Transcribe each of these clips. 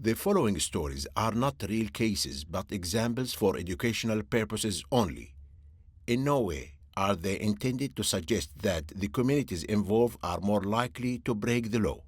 The following stories are not real cases but examples for educational purposes only. In no way are they intended to suggest that the communities involved are more likely to break the law.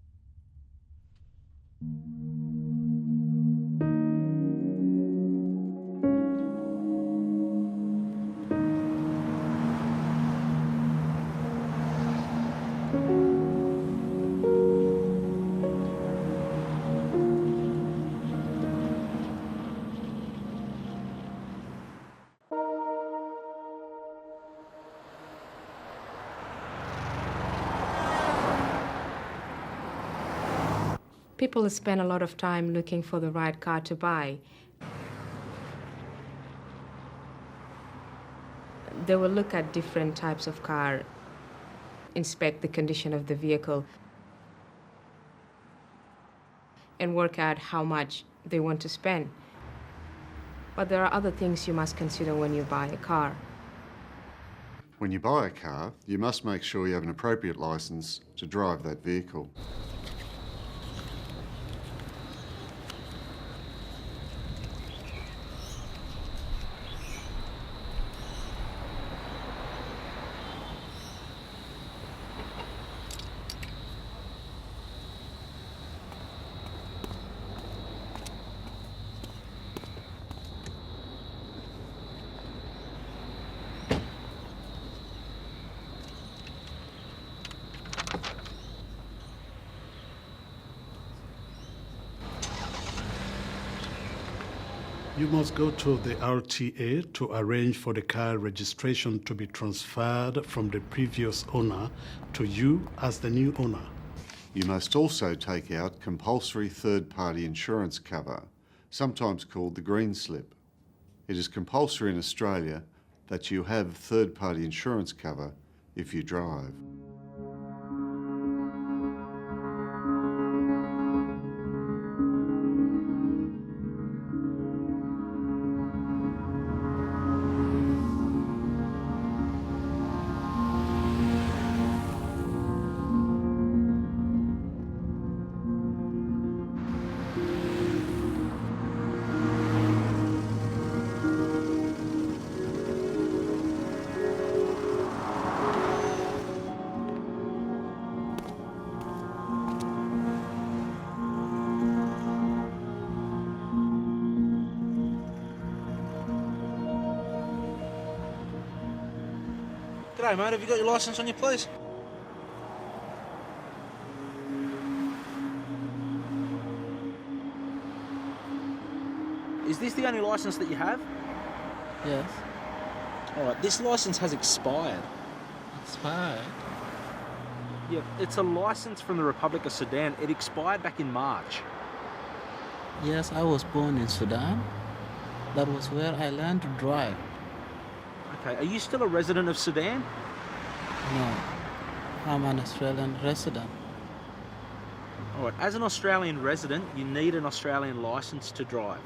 People spend a lot of time looking for the right car to buy. They will look at different types of car, inspect the condition of the vehicle, and work out how much they want to spend. But there are other things you must consider when you buy a car. When you buy a car, you must make sure you have an appropriate licence to drive that vehicle. You must go to the RTA to arrange for the car registration to be transferred from the previous owner to you as the new owner. You must also take out compulsory third-party insurance cover, sometimes called the green slip. It is compulsory in Australia that you have third-party insurance cover if you drive. G'day mate, have you got your licence on you please? Is this the only licence that you have? Yes. Alright, this licence has expired. Expired? Yeah, it's a licence from the Republic of Sudan. It expired back in March. Yes, I was born in Sudan. That was where I learned to drive. Okay, are you still a resident of Sudan? No, I'm an Australian resident. Alright, as an Australian resident, you need an Australian licence to drive.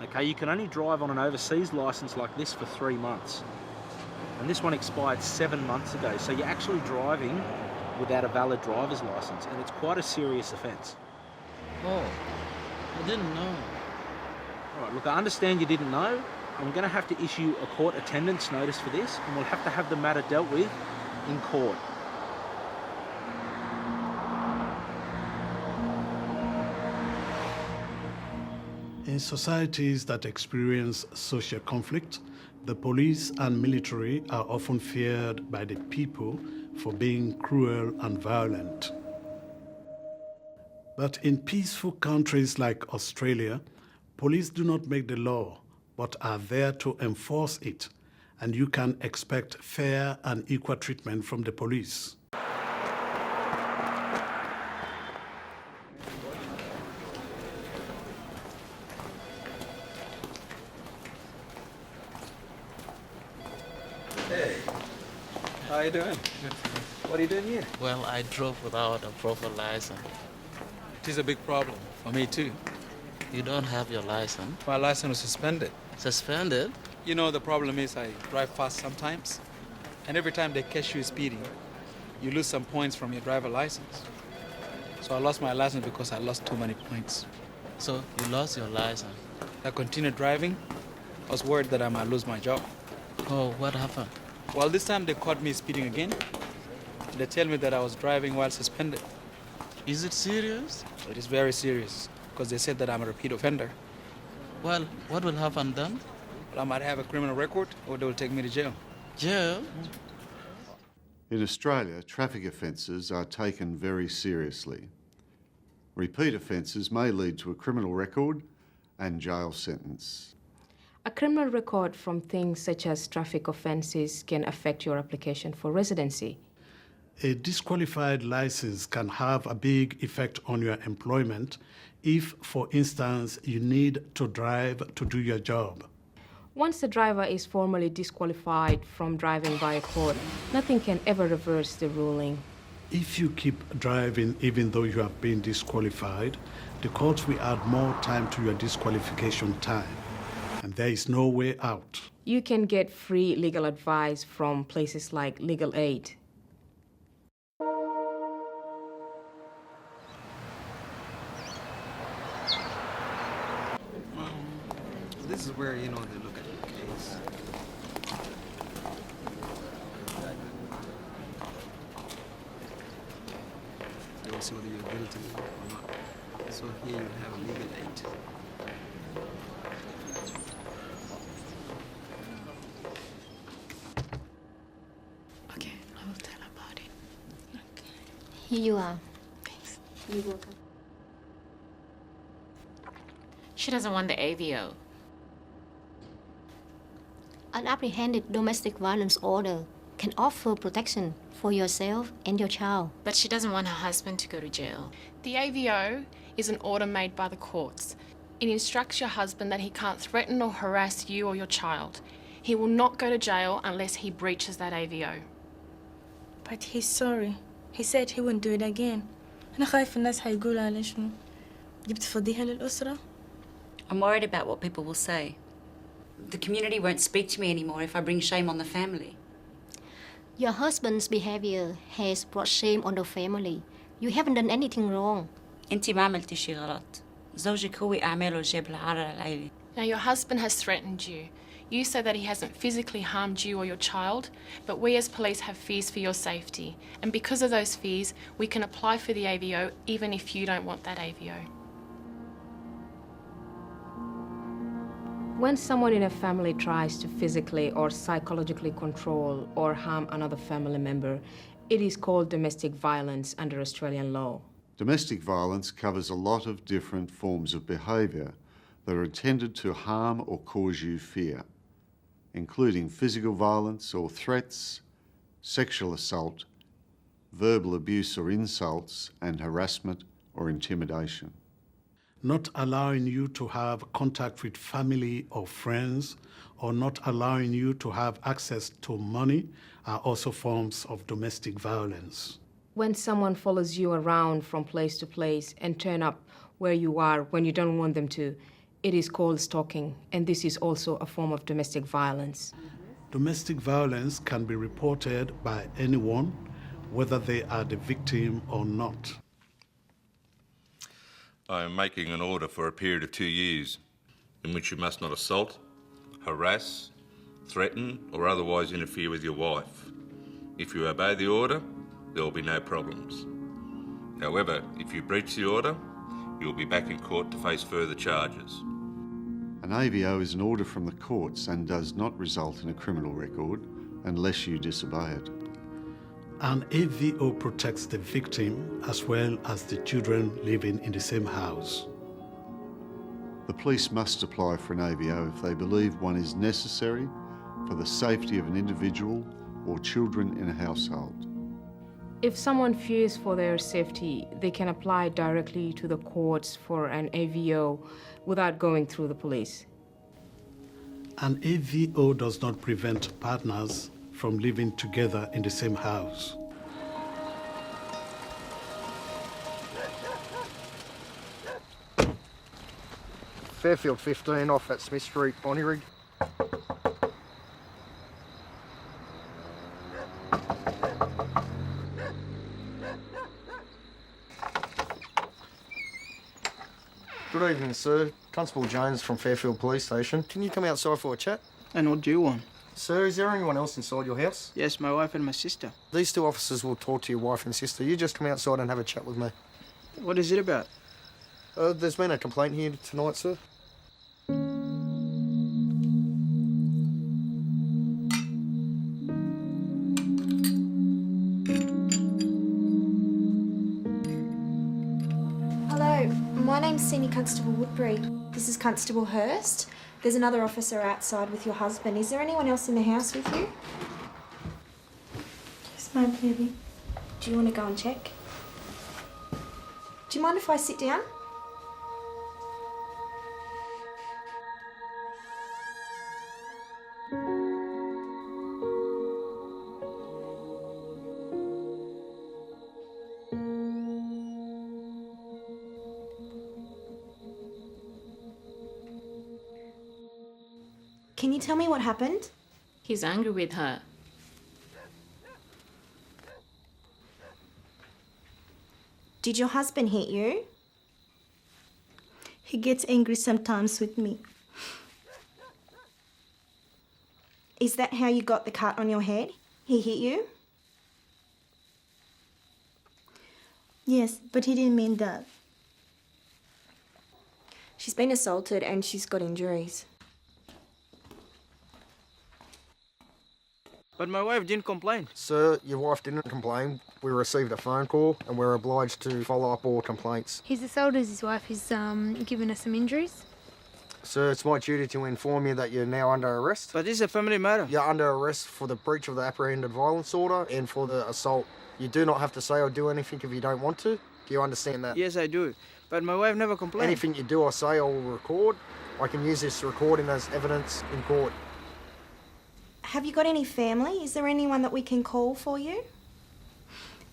Okay, you can only drive on an overseas licence like this for 3 months. And this one expired 7 months ago, so you're actually driving without a valid driver's licence, and it's quite a serious offence. Oh, I didn't know. Alright, look, I understand you didn't know. I'm going to have to issue a court attendance notice for this, and we'll have to have the matter dealt with in court. In societies that experience social conflict, the police and military are often feared by the people for being cruel and violent. But in peaceful countries like Australia, police do not make the law, but are there to enforce it, and you can expect fair and equal treatment from the police. Hey, how are you doing? What are you doing here? Well, I drove without a proper license. It is a big problem for me too. You don't have your license? My license was suspended. Suspended? You know, the problem is I drive fast sometimes, and every time they catch you speeding, you lose some points from your driver license. So I lost my license because I lost too many points. So you lost your license. I continued driving. I was worried that I might lose my job. Oh, what happened? Well, this time they caught me speeding again. They tell me that I was driving while suspended. Is it serious? It is very serious because they said that I'm a repeat offender. Well, what will happen then? Well, I might have a criminal record or they will take me to jail. Jail? In Australia, traffic offences are taken very seriously. Repeat offences may lead to a criminal record and jail sentence. A criminal record from things such as traffic offenses can affect your application for residency. A disqualified license can have a big effect on your employment if, for instance, you need to drive to do your job. Once the driver is formally disqualified from driving by a court, nothing can ever reverse the ruling. If you keep driving even though you have been disqualified, the courts will add more time to your disqualification time, and there is no way out. You can get free legal advice from places like Legal Aid. This is where, they look at the case. They will see whether you're guilty or not. So here you have a legal aid. Okay, I will tell about it. Okay. Here you are. Thanks. You're welcome. She doesn't want the AVO. An apprehended domestic violence order can offer protection for yourself and your child. But she doesn't want her husband to go to jail. The AVO is an order made by the courts. It instructs your husband that he can't threaten or harass you or your child. He will not go to jail unless he breaches that AVO. But he's sorry. He said he wouldn't do it again. أنا خايف الناس هيقولوا على شنو؟ جبت فضيحة للأسرة؟ I'm worried about what people will say. The community won't speak to me anymore if I bring shame on the family. Your husband's behavior has brought shame on the family. You haven't done anything wrong. انتي ما عملتي شي غلط. زوجك هو أعماله جاب العار على العيلة. Now your husband has threatened you. You say that he hasn't physically harmed you or your child, but we as police have fears for your safety. And because of those fears, we can apply for the AVO even if you don't want that AVO. When someone in a family tries to physically or psychologically control or harm another family member, it is called domestic violence under Australian law. Domestic violence covers a lot of different forms of behaviour that are intended to harm or cause you fear, including physical violence or threats, sexual assault, verbal abuse or insults, and harassment or intimidation. Not allowing you to have contact with family or friends, or not allowing you to have access to money are also forms of domestic violence. When someone follows you around from place to place and turn up where you are when you don't want them to, it is called stalking, and this is also a form of domestic violence. Domestic violence can be reported by anyone, whether they are the victim or not. I am making an order for a period of 2 years in which you must not assault, harass, threaten or otherwise interfere with your wife. If you obey the order, there will be no problems. However, if you breach the order, you will be back in court to face further charges. An AVO is an order from the courts and does not result in a criminal record unless you disobey it. An AVO protects the victim as well as the children living in the same house. The police must apply for an AVO if they believe one is necessary for the safety of an individual or children in a household. If someone fears for their safety, they can apply directly to the courts for an AVO without going through the police. An AVO does not prevent partners from living together in the same house. Fairfield 15 off at Smith Street, Bonnyrigg. Good evening, sir. Constable Jones from Fairfield Police Station. Can you come outside for a chat? And what do you want? Sir, is there anyone else inside your house? Yes, my wife and my sister. These two officers will talk to your wife and sister. You just come outside and have a chat with me. What is it about? There's been a complaint here tonight, sir. Hello, my name's Senior Constable Woodbury. This is Constable Hurst. There's another officer outside with your husband. Is there anyone else in the house with you? Yes, my baby. Do you want to go and check? Do you mind if I sit down? Can you tell me what happened? He's angry with her. Did your husband hit you? He gets angry sometimes with me. Is that how you got the cut on your head? He hit you? Yes, but he didn't mean that. She's been assaulted and she's got injuries. But my wife didn't complain. Sir, your wife didn't complain. We received a phone call and we're obliged to follow up all complaints. He's assaulted his wife. He's given her some injuries. Sir, it's my duty to inform you that you're now under arrest. But this is a family matter. You're under arrest for the breach of the apprehended violence order and for the assault. You do not have to say or do anything if you don't want to. Do you understand that? Yes, I do. But my wife never complained. Anything you do or say, I will record. I can use this recording as evidence in court. Have you got any family? Is there anyone that we can call for you?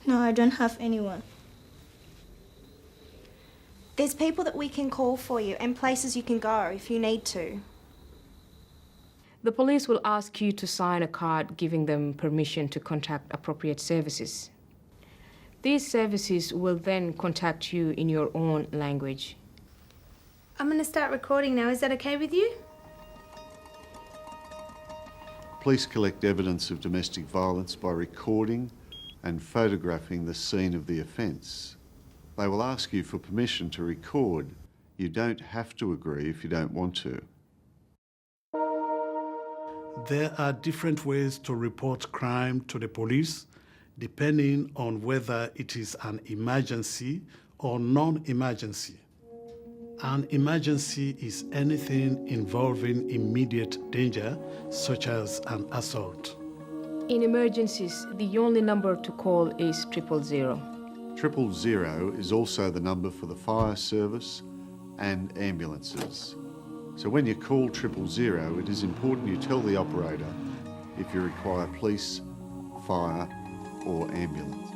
No, I don't have anyone. There's people that we can call for you and places you can go if you need to. The police will ask you to sign a card giving them permission to contact appropriate services. These services will then contact you in your own language. I'm going to start recording now. Is that okay with you? Police collect evidence of domestic violence by recording and photographing the scene of the offence. They will ask you for permission to record. You don't have to agree if you don't want to. There are different ways to report crime to the police, depending on whether it is an emergency or non-emergency. An emergency is anything involving immediate danger, such as an assault. In emergencies, the only number to call is 000. 000 is also the number for the fire service and ambulances. So when you call 000, it is important you tell the operator if you require police, fire or ambulance.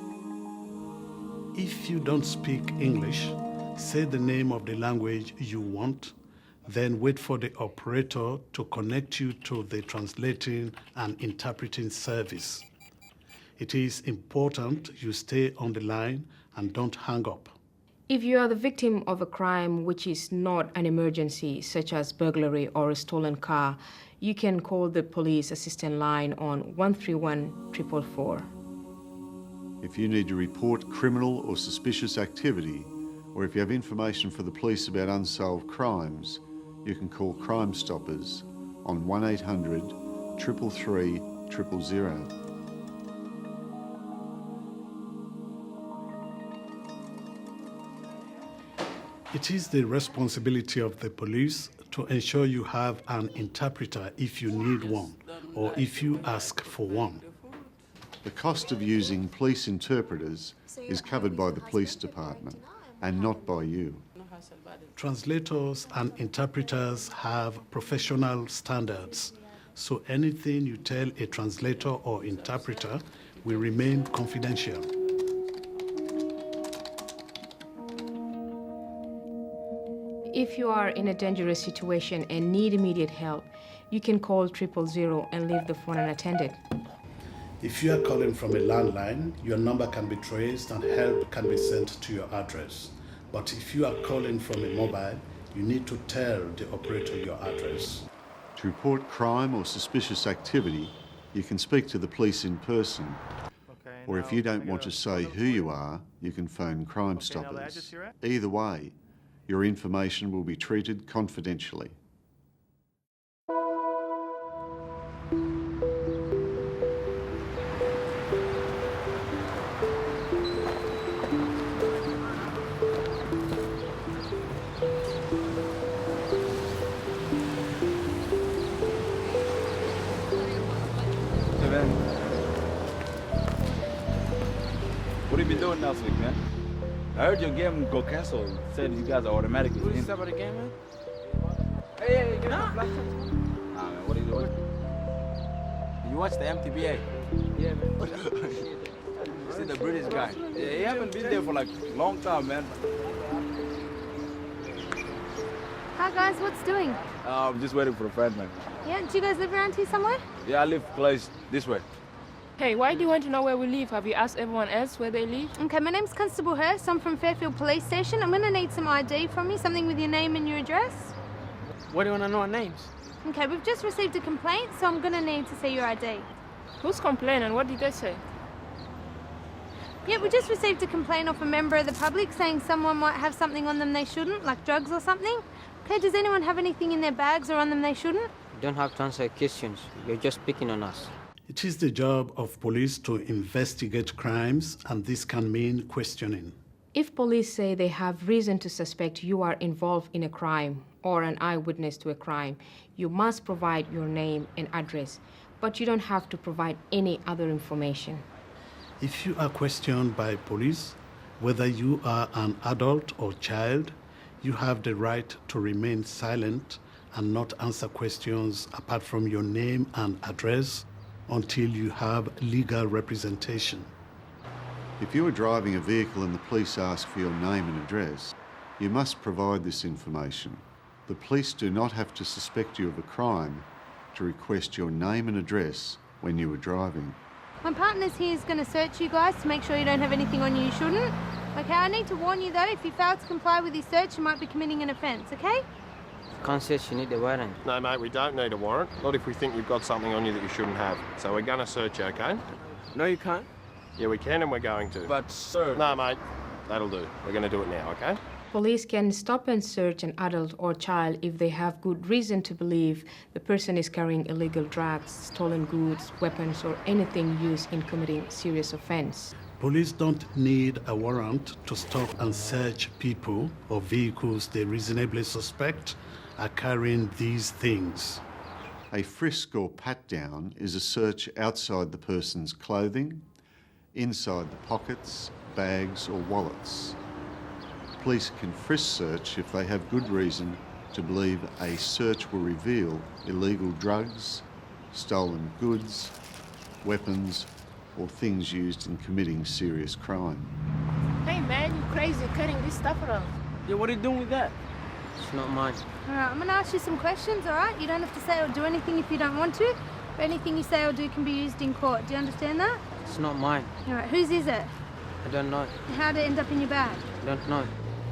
If you don't speak English, say the name of the language you want, then wait for the operator to connect you to the translating and interpreting service. It is important you stay on the line and don't hang up. If you are the victim of a crime which is not an emergency, such as burglary or a stolen car, you can call the police assistance line on 131 444. If you need to report criminal or suspicious activity, or if you have information for the police about unsolved crimes, you can call Crime Stoppers on 1800 333 000. It is the responsibility of the police to ensure you have an interpreter if you need one, or if you ask for one. The cost of using police interpreters is covered by the police department and not by you. Translators and interpreters have professional standards, so anything you tell a translator or interpreter will remain confidential. If you are in a dangerous situation and need immediate help, you can call 000 and leave the phone unattended. If you are calling from a landline, your number can be traced and help can be sent to your address. But if you are calling from a mobile, you need to tell the operator your address. To report crime or suspicious activity, you can speak to the police in person. Or if you don't want to say who you are, you can phone Crime Stoppers. Either way, your information will be treated confidentially. What have you been doing last week, man? I heard your game got cancelled. Said you guys are automatically What in. is that about the game, man? Hey, give me a flash. Nah, man, what are you doing? You watch the MTBA? Yeah, man. You see the British guy? Yeah, he haven't been there for like a long time, man. Hi guys, what's doing? I'm just waiting for a friend, man. Yeah, do you guys live around here somewhere? Yeah, I live close this way. Hey, why do you want to know where we live? Have you asked everyone else where they live? Okay, my name's Constable Hurst. I'm from Fairfield Police Station. I'm gonna need some ID from you, something with your name and your address. What do you want to know our names? Okay, we've just received a complaint, so I'm gonna need to see your ID. Who's complaining? What did they say? Yeah, we just received a complaint off a member of the public saying someone might have something on them they shouldn't, like drugs or something. Okay, does anyone have anything in their bags or on them they shouldn't? You don't have to answer questions. You're just picking on us. It is the job of police to investigate crimes, and this can mean questioning. If police say they have reason to suspect you are involved in a crime or an eyewitness to a crime, you must provide your name and address, but you don't have to provide any other information. If you are questioned by police, whether you are an adult or child, you have the right to remain silent and not answer questions apart from your name and address until you have legal representation. If you are driving a vehicle and the police ask for your name and address, you must provide this information. The police do not have to suspect you of a crime to request your name and address when you are driving. My partner's here is going to search you guys to make sure you don't have anything on you shouldn't. Okay, I need to warn you though, if you fail to comply with his search, you might be committing an offence, okay? Can't say you need a warrant. No, mate, we don't need a warrant. Not if we think you've got something on you that you shouldn't have. So we're going to search you, okay? No, you can't. Yeah, we can and we're going to. But, sir... No, mate, that'll do. We're going to do it now, okay? Police can stop and search an adult or child if they have good reason to believe the person is carrying illegal drugs, stolen goods, weapons, or anything used in committing serious offense. Police don't need a warrant to stop and search people or vehicles they reasonably suspect are carrying these things. A frisk or pat-down is a search outside the person's clothing, inside the pockets, bags or wallets. Police can frisk search if they have good reason to believe a search will reveal illegal drugs, stolen goods, weapons or things used in committing serious crime. Hey man, you crazy cutting this stuff around. Yeah, what are you doing with that? It's not mine. All right, I'm going to ask you some questions, all right? You don't have to say or do anything if you don't want to, but anything you say or do can be used in court. Do you understand that? It's not mine. All right, whose is it? I don't know. How did it end up in your bag? I don't know.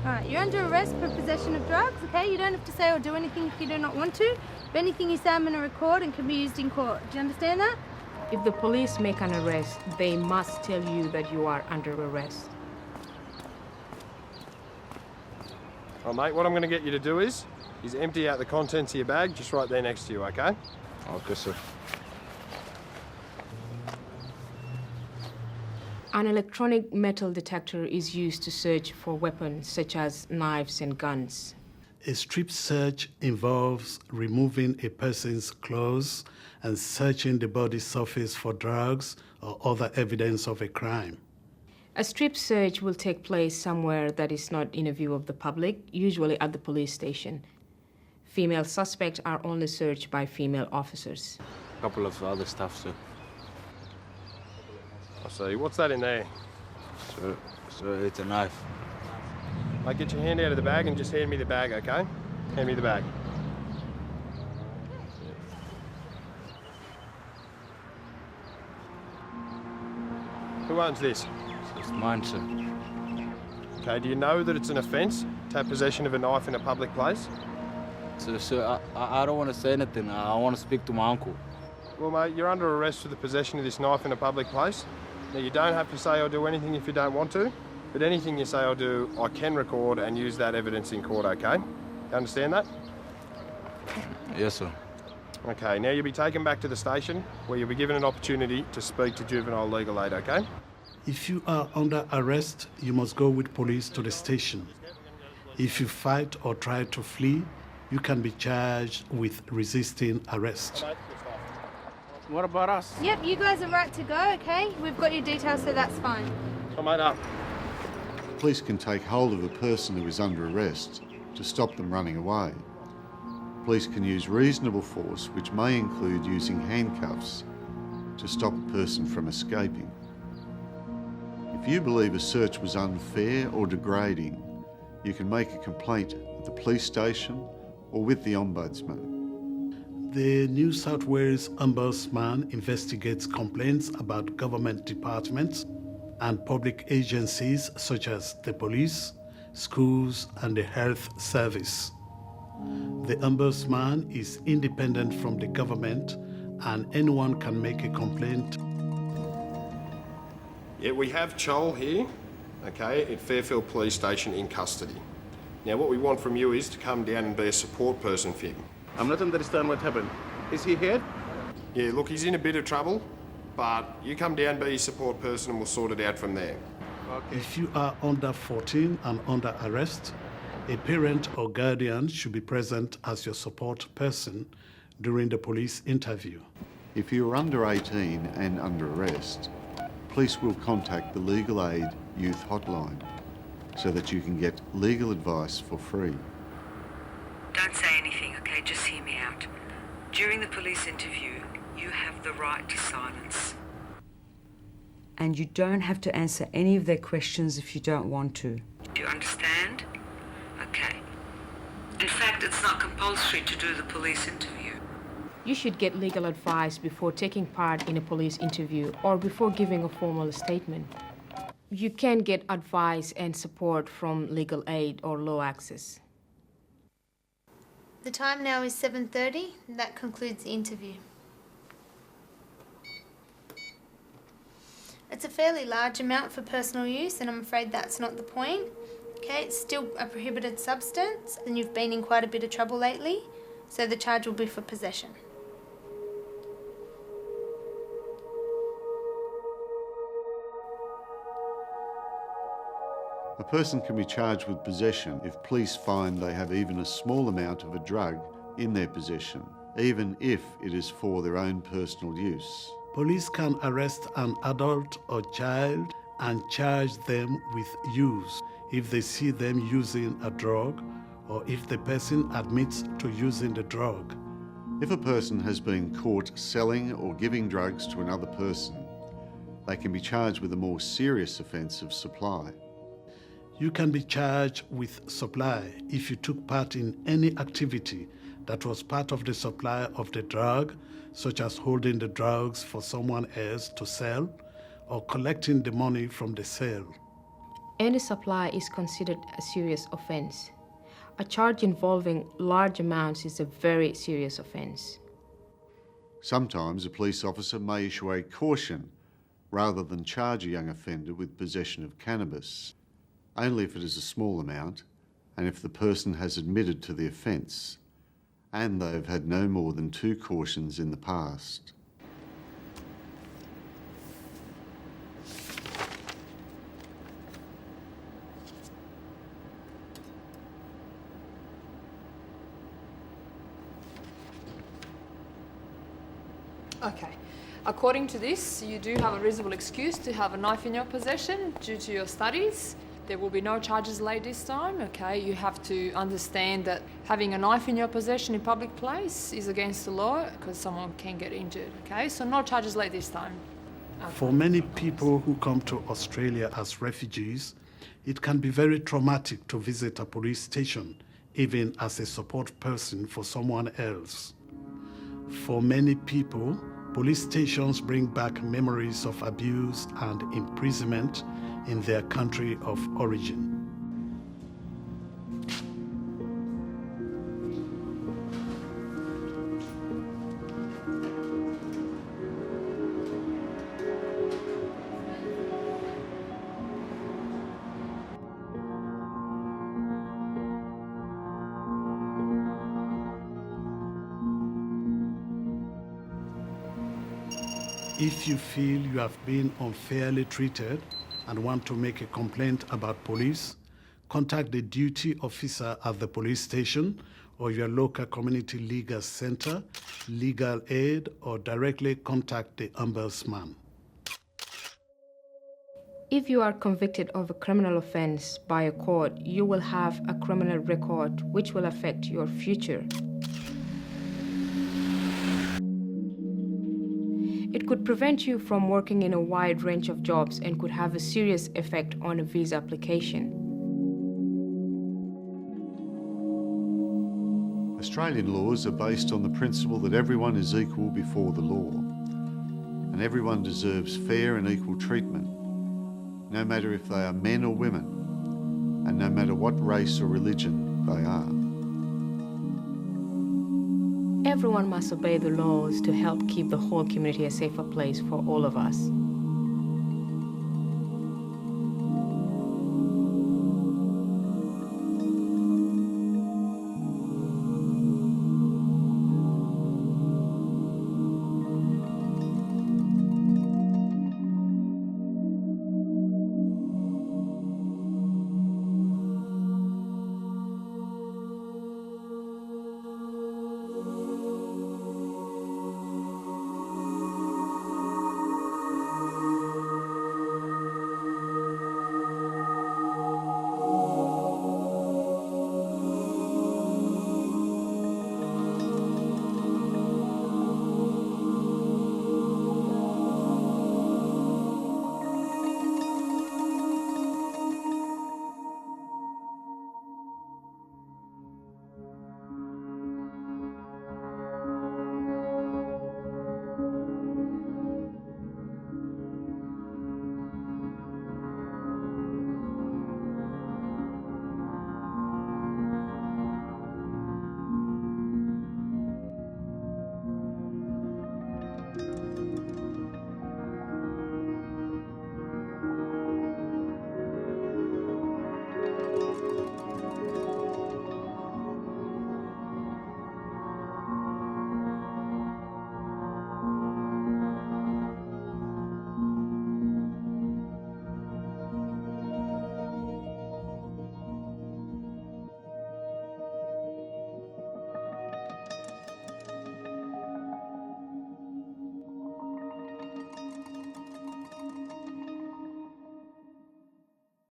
All right, you're under arrest for possession of drugs, okay? You don't have to say or do anything if you do not want to, but anything you say I'm going to record and can be used in court. Do you understand that? If the police make an arrest, they must tell you that you are under arrest. Well, mate, what I'm going to get you to do is empty out the contents of your bag just right there next to you, okay? Okay, sir. An electronic metal detector is used to search for weapons such as knives and guns. A strip search involves removing a person's clothes and searching the body surface for drugs or other evidence of a crime. A strip search will take place somewhere that is not in a view of the public, usually at the police station. Female suspects are only searched by female officers. A couple of other stuff, sir. I see. What's that in there? Sir, it's a knife. Mate, get your hand out of the bag and just hand me the bag, okay? Hand me the bag. Who owns this? It's mine, sir. Okay, do you know that it's an offence to have possession of a knife in a public place? So I don't want to say anything. I want to speak to my uncle. Well, mate, you're under arrest for the possession of this knife in a public place. Now, you don't have to say or do anything if you don't want to, but anything you say or do, I can record and use that evidence in court, okay? You understand that? Yes, sir. Okay, now you'll be taken back to the station where you'll be given an opportunity to speak to juvenile legal aid, okay? If you are under arrest, you must go with police to the station. If you fight or try to flee, you can be charged with resisting arrest. What about us? Yep, you guys are right to go, okay? We've got your details, so that's fine. Come on up. Police can take hold of a person who is under arrest to stop them running away. Police can use reasonable force, which may include using handcuffs, to stop a person from escaping. If you believe a search was unfair or degrading, you can make a complaint at the police station or with the Ombudsman. The New South Wales Ombudsman investigates complaints about government departments and public agencies such as the police, schools, and the health service. The Ombudsman is independent from the government, and anyone can make a complaint. Yeah, we have Chol here, okay, at Fairfield Police Station in custody. Now, what we want from you is to come down and be a support person for him. I'm not understand what happened. Is he here? Yeah, look, he's in a bit of trouble, but you come down, be his support person, and we'll sort it out from there. Okay. If you are under 14 and under arrest, a parent or guardian should be present as your support person during the police interview. If you are under 18 and under arrest, police will contact the Legal Aid Youth Hotline so that you can get legal advice for free. Don't say anything, okay? Just hear me out. During the police interview, you have the right to silence. And you don't have to answer any of their questions if you don't want to. Do you understand? Okay. In fact, it's not compulsory to do the police interview. You should get legal advice before taking part in a police interview or before giving a formal statement. You can get advice and support from legal aid or law access. The time now is 7:30, and that concludes the interview. It's a fairly large amount for personal use, and I'm afraid that's not the point. Okay, it's still a prohibited substance, and you've been in quite a bit of trouble lately, so the charge will be for possession. A person can be charged with possession if police find they have even a small amount of a drug in their possession, even if it is for their own personal use. Police can arrest an adult or child and charge them with use if they see them using a drug or if the person admits to using the drug. If a person has been caught selling or giving drugs to another person, they can be charged with a more serious offence of supply. You can be charged with supply if you took part in any activity that was part of the supply of the drug, such as holding the drugs for someone else to sell or collecting the money from the sale. Any supply is considered a serious offense. A charge involving large amounts is a very serious offense. Sometimes a police officer may issue a caution rather than charge a young offender with possession of cannabis, only if it is a small amount and if the person has admitted to the offence and they have had no more than 2 cautions in the past. Okay. According to this, you do have a reasonable excuse to have a knife in your possession due to your studies. There will be no charges laid this time, okay? You have to understand that having a knife in your possession in public place is against the law because someone can get injured, okay? So no charges laid this time. Okay. For many people who come to Australia as refugees, it can be very traumatic to visit a police station, even as a support person for someone else. For many people, police stations bring back memories of abuse and imprisonment in their country of origin. If you feel you have been unfairly treated and want to make a complaint about police, contact the duty officer at the police station or your local community legal center, legal aid, or directly contact the ombudsman. If you are convicted of a criminal offense by a court, you will have a criminal record which will affect your future. It could prevent you from working in a wide range of jobs and could have a serious effect on a visa application. Australian laws are based on the principle that everyone is equal before the law, and everyone deserves fair and equal treatment, no matter if they are men or women, and no matter what race or religion they are. Everyone must obey the laws to help keep the whole community a safer place for all of us.